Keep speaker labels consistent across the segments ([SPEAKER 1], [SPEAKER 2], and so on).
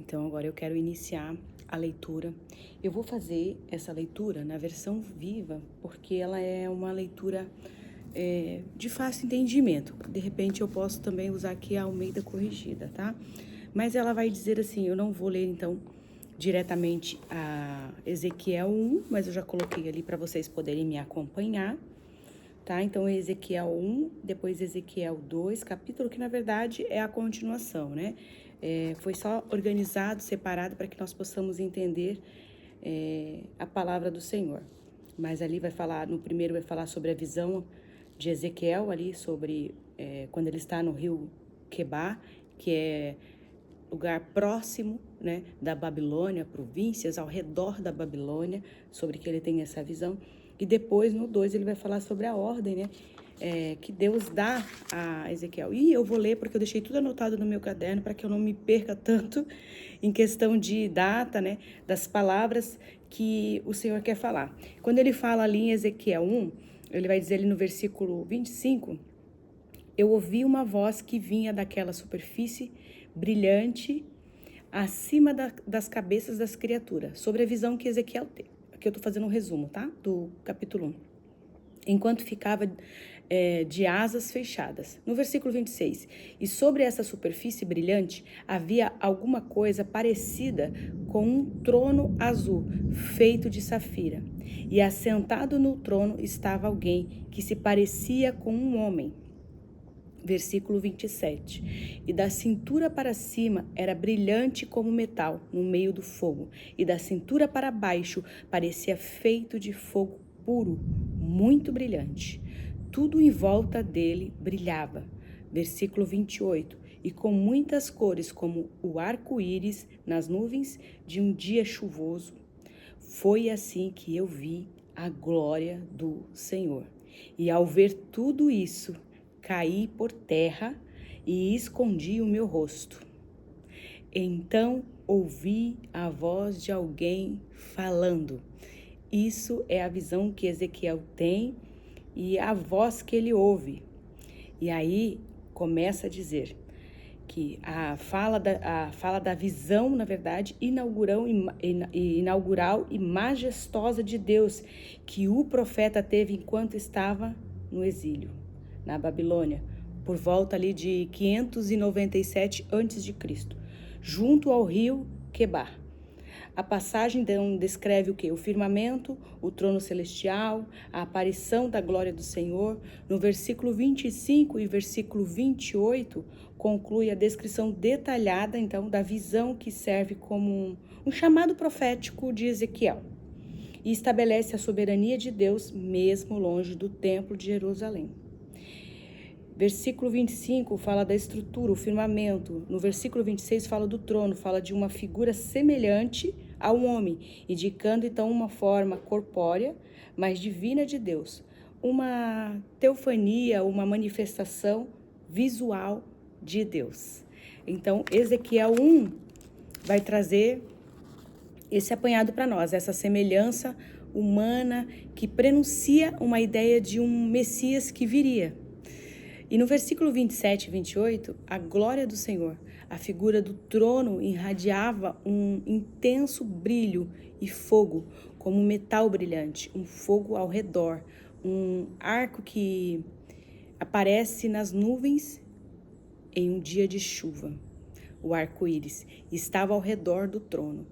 [SPEAKER 1] Então, agora eu quero iniciar a leitura. Eu vou fazer essa leitura na versão viva, porque ela é uma leitura de fácil entendimento. De repente, eu posso também usar aqui a Almeida Corrigida, tá? Mas ela vai dizer assim, eu não vou ler, então, diretamente a Ezequiel 1, mas eu já coloquei ali para vocês poderem me acompanhar, tá? Então, Ezequiel 1, depois Ezequiel 2, capítulo que, na verdade, é a continuação, né? Foi só organizado, separado, para que nós possamos entender a palavra do Senhor. Mas ali vai falar, no primeiro vai falar sobre a visão de Ezequiel, ali sobre quando ele está no rio Quebar, que é lugar próximo, né, da Babilônia, províncias ao redor da Babilônia, sobre que ele tem essa visão. E depois, no 2, ele vai falar sobre a ordem, né, que Deus dá a Ezequiel. E eu vou ler porque eu deixei tudo anotado no meu caderno para que eu não me perca tanto em questão de data, né, das palavras que o Senhor quer falar. Quando ele fala ali em Ezequiel 1, ele vai dizer ali no versículo 25, eu ouvi uma voz que vinha daquela superfície brilhante acima das cabeças das criaturas, sobre a visão que Ezequiel teve. Aqui eu estou fazendo um resumo, tá? Do capítulo 1. Enquanto ficava de asas fechadas. No versículo 26, e sobre essa superfície brilhante havia alguma coisa parecida com um trono azul, feito de safira. E assentado no trono estava alguém que se parecia com um homem. Versículo 27. E da cintura para cima era brilhante como metal no meio do fogo, e da cintura para baixo parecia feito de fogo puro, muito brilhante. Tudo em volta dele brilhava. Versículo 28. E com muitas cores, como o arco-íris nas nuvens de um dia chuvoso. Foi assim que eu vi a glória do Senhor. E ao ver tudo isso, caí por terra e escondi o meu rosto. Então ouvi a voz de alguém falando. Isso é a visão que Ezequiel tem e a voz que ele ouve. E aí começa a dizer que a fala da visão, na verdade, inaugural e majestosa de Deus, que o profeta teve enquanto estava no exílio, na Babilônia, por volta ali de 597 a.C., junto ao rio Quebar. A passagem descreve o quê? O firmamento, o trono celestial, a aparição da glória do Senhor. No versículo 25 e versículo 28, conclui a descrição detalhada, então, da visão que serve como um chamado profético de Ezequiel. E estabelece a soberania de Deus, mesmo longe do templo de Jerusalém. Versículo 25 fala da estrutura, o firmamento. No versículo 26 fala do trono, fala de uma figura semelhante ao homem, indicando então uma forma corpórea, mas divina de Deus. Uma teofania, uma manifestação visual de Deus. Então, Ezequiel 1 vai trazer esse apanhado para nós, essa semelhança humana que prenuncia uma ideia de um Messias que viria. E no versículo 27 e 28, a glória do Senhor, a figura do trono irradiava um intenso brilho e fogo, como metal brilhante, um fogo ao redor, um arco que aparece nas nuvens em um dia de chuva. O arco-íris estava ao redor do trono.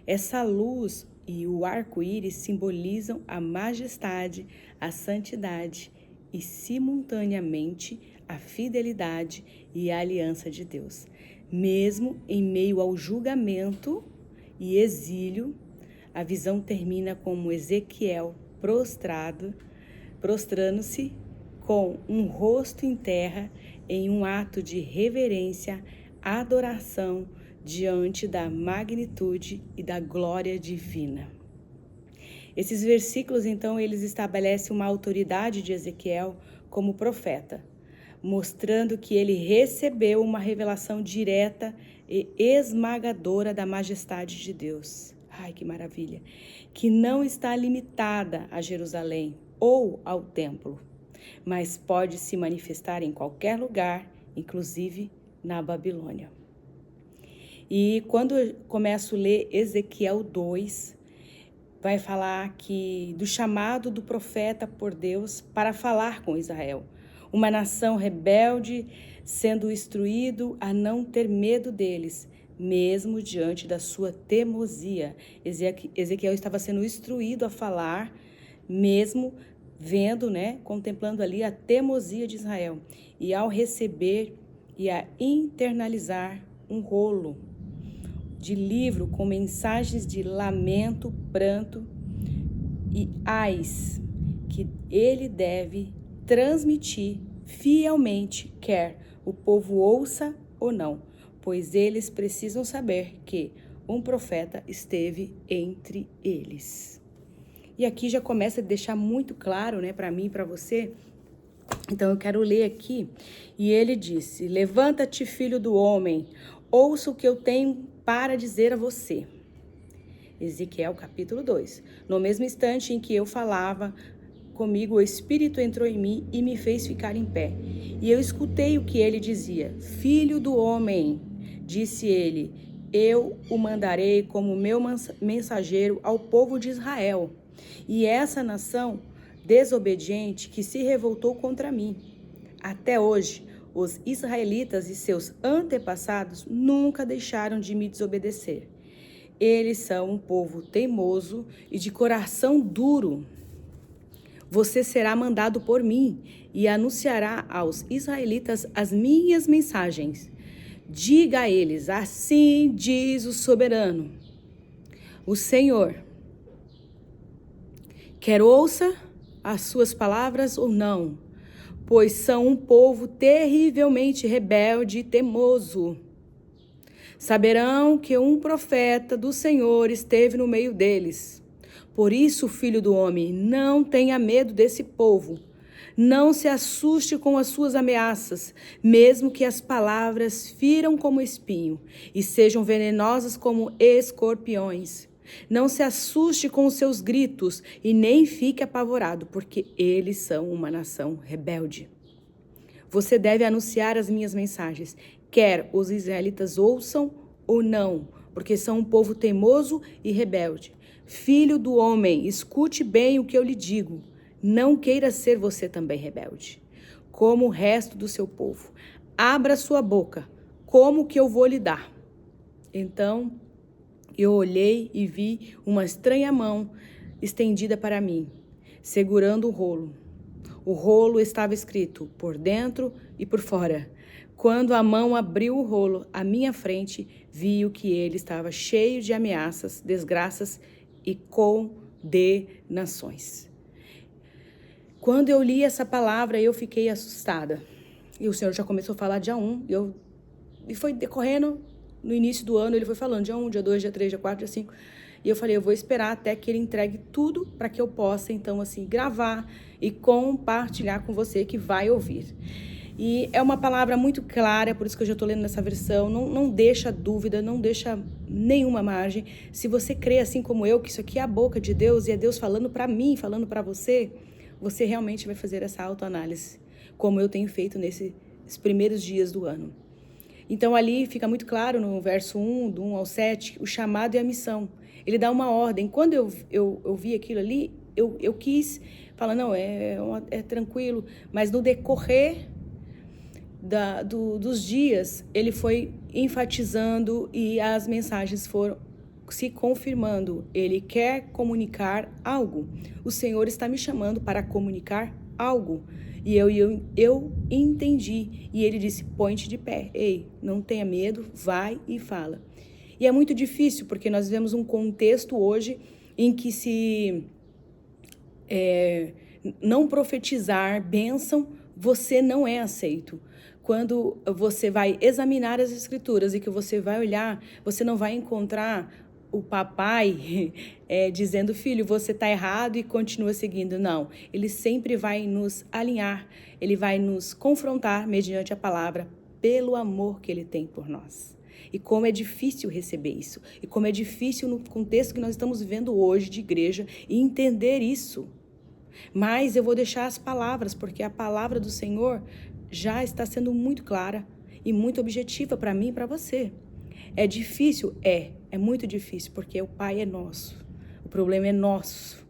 [SPEAKER 1] Essa luz e o arco-íris simbolizam a majestade, a santidade e, simultaneamente, a fidelidade e a aliança de Deus. Mesmo em meio ao julgamento e exílio, a visão termina como Ezequiel prostrando-se com um rosto em terra em um ato de reverência, adoração diante da magnitude e da glória divina. Esses versículos, então, eles estabelecem uma autoridade de Ezequiel como profeta, mostrando que ele recebeu uma revelação direta e esmagadora da majestade de Deus. Ai, que maravilha! Que não está limitada a Jerusalém ou ao templo, mas pode se manifestar em qualquer lugar, inclusive na Babilônia. E quando eu começo a ler Ezequiel 2, vai falar que do chamado do profeta por Deus para falar com Israel. Uma nação rebelde sendo instruído a não ter medo deles, mesmo diante da sua teimosia. Ezequiel estava sendo instruído a falar, mesmo vendo, contemplando ali a teimosia de Israel. E ao receber e a internalizar um rolo de livro com mensagens de lamento, pranto e ais, que ele deve transmitir fielmente, quer o povo ouça ou não, pois eles precisam saber que um profeta esteve entre eles. E aqui já começa a deixar muito claro, para mim e para você. Então eu quero ler aqui. E ele disse: levanta-te, filho do homem, ouça o que eu tenho para dizer a você. Ezequiel capítulo 2. No mesmo instante em que eu falava comigo, o Espírito entrou em mim e me fez ficar em pé. E eu escutei o que ele dizia. Filho do homem, disse ele, eu o mandarei como meu mensageiro ao povo de Israel. E essa nação desobediente que se revoltou contra mim. Até hoje, os israelitas e seus antepassados nunca deixaram de me desobedecer. Eles são um povo teimoso e de coração duro. Você será mandado por mim e anunciará aos israelitas as minhas mensagens. Diga a eles, assim diz o soberano, o Senhor. Quer ouça as suas palavras ou não, pois são um povo terrivelmente rebelde e teimoso. Saberão que um profeta do Senhor esteve no meio deles. Por isso, filho do homem, não tenha medo desse povo. Não se assuste com as suas ameaças, mesmo que as palavras firam como espinho e sejam venenosas como escorpiões. Não se assuste com os seus gritos e nem fique apavorado, porque eles são uma nação rebelde. Você deve anunciar as minhas mensagens, quer os israelitas ouçam ou não, porque são um povo teimoso e rebelde. Filho do homem, escute bem o que eu lhe digo. Não queira ser você também rebelde, como o resto do seu povo. Abra sua boca, como que eu vou lhe dar? Então eu olhei e vi uma estranha mão estendida para mim, segurando o rolo. O rolo estava escrito por dentro e por fora. Quando a mão abriu o rolo à minha frente, vi que ele estava cheio de ameaças, desgraças e condenações. Quando eu li essa palavra, eu fiquei assustada. E o Senhor já começou a falar dia 1, e foi decorrendo no início do ano, ele foi falando dia 1, dia 2, dia 3, dia 4, dia 5. E eu falei, eu vou esperar até que ele entregue tudo para que eu possa, então, assim, gravar e compartilhar com você que vai ouvir. E é uma palavra muito clara, por isso que eu já estou lendo nessa versão, não deixa dúvida, não deixa nenhuma margem. Se você crê assim como eu, que isso aqui é a boca de Deus e é Deus falando para mim, falando para você, você realmente vai fazer essa autoanálise, como eu tenho feito nesses primeiros dias do ano. Então ali fica muito claro no verso 1, do 1 ao 7, o chamado e a missão. Ele dá uma ordem. Quando eu vi aquilo ali, eu quis falar, não, é tranquilo, mas no decorrer dos dias, ele foi enfatizando e as mensagens foram se confirmando. Ele quer comunicar algo. O Senhor está me chamando para comunicar algo. E eu entendi. E ele disse, põe-te de pé. Ei, não tenha medo, vai e fala. E é muito difícil, porque nós vivemos um contexto hoje em que se não profetizar bênção, você não é aceito. Quando você vai examinar as escrituras e que você vai olhar, você não vai encontrar o papai dizendo, filho, você está errado e continua seguindo. Não, ele sempre vai nos alinhar, ele vai nos confrontar mediante a palavra, pelo amor que ele tem por nós. E como é difícil receber isso, e como é difícil no contexto que nós estamos vivendo hoje de igreja, entender isso. Mas eu vou deixar as palavras, porque a palavra do Senhor já está sendo muito clara e muito objetiva para mim e para você. É difícil? É muito difícil, porque o Pai é nosso. O problema é nosso.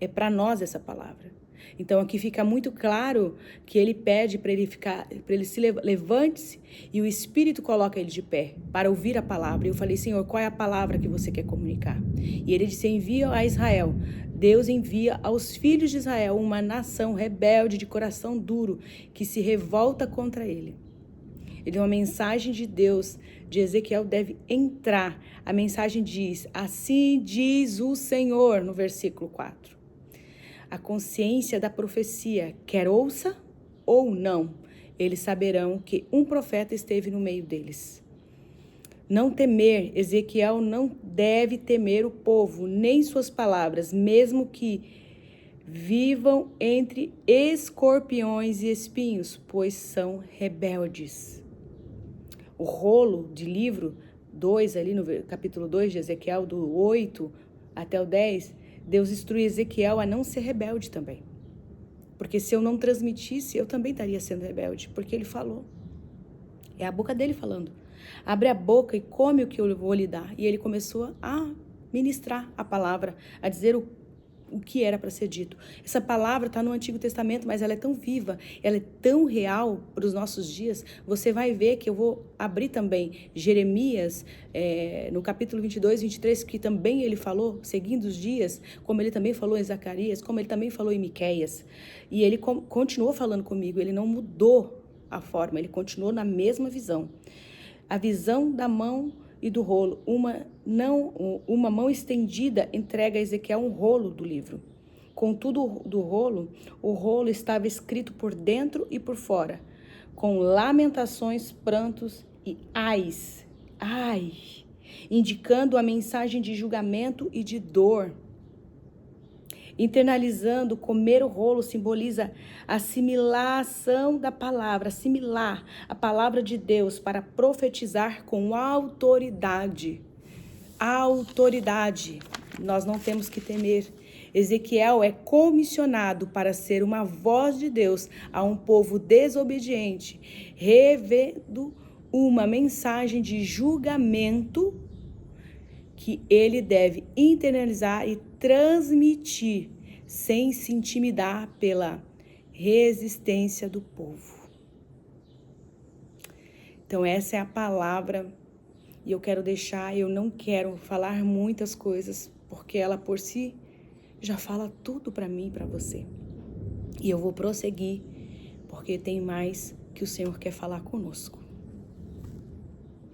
[SPEAKER 1] É para nós essa palavra. Então aqui fica muito claro que ele pede para ele se levante-se e o Espírito coloca ele de pé para ouvir a palavra. E eu falei, Senhor, qual é a palavra que você quer comunicar? E ele disse, envia a Israel. Deus envia aos filhos de Israel uma nação rebelde de coração duro que se revolta contra ele. Uma mensagem de Deus, de Ezequiel, deve entrar. A mensagem diz, assim diz o Senhor, no versículo 4. A consciência da profecia, quer ouça ou não, eles saberão que um profeta esteve no meio deles. Não temer, Ezequiel não deve temer o povo, nem suas palavras, mesmo que vivam entre escorpiões e espinhos, pois são rebeldes. O rolo de livro 2, ali no capítulo 2 de Ezequiel, do 8 até o 10, Deus instrui Ezequiel a não ser rebelde também. Porque se eu não transmitisse, eu também estaria sendo rebelde, porque ele falou. É a boca dele falando. Abre a boca e come o que eu vou lhe dar. E ele começou a ministrar a palavra, a dizer o que era para ser dito. Essa palavra está no Antigo Testamento, mas ela é tão viva, ela é tão real para os nossos dias. Você vai ver que eu vou abrir também Jeremias, no capítulo 22, 23, que também ele falou, seguindo os dias, como ele também falou em Zacarias, como ele também falou em Miqueias. E ele continuou falando comigo, ele não mudou a forma, ele continuou na mesma visão. A visão da mão e do rolo, uma mão estendida entrega a Ezequiel um rolo do livro. Contudo, o rolo estava escrito por dentro e por fora, com lamentações, prantos e ais, indicando a mensagem de julgamento e de dor. Internalizando, comer o rolo simboliza a assimilação da palavra, assimilar a palavra de Deus para profetizar com autoridade. Autoridade. Nós não temos que temer. Ezequiel é comissionado para ser uma voz de Deus a um povo desobediente, revendo uma mensagem de julgamento que ele deve internalizar e transmitir sem se intimidar pela resistência do povo. Então essa é a palavra e eu não quero falar muitas coisas, porque ela por si já fala tudo para mim e para você. E eu vou prosseguir, porque tem mais que o Senhor quer falar conosco.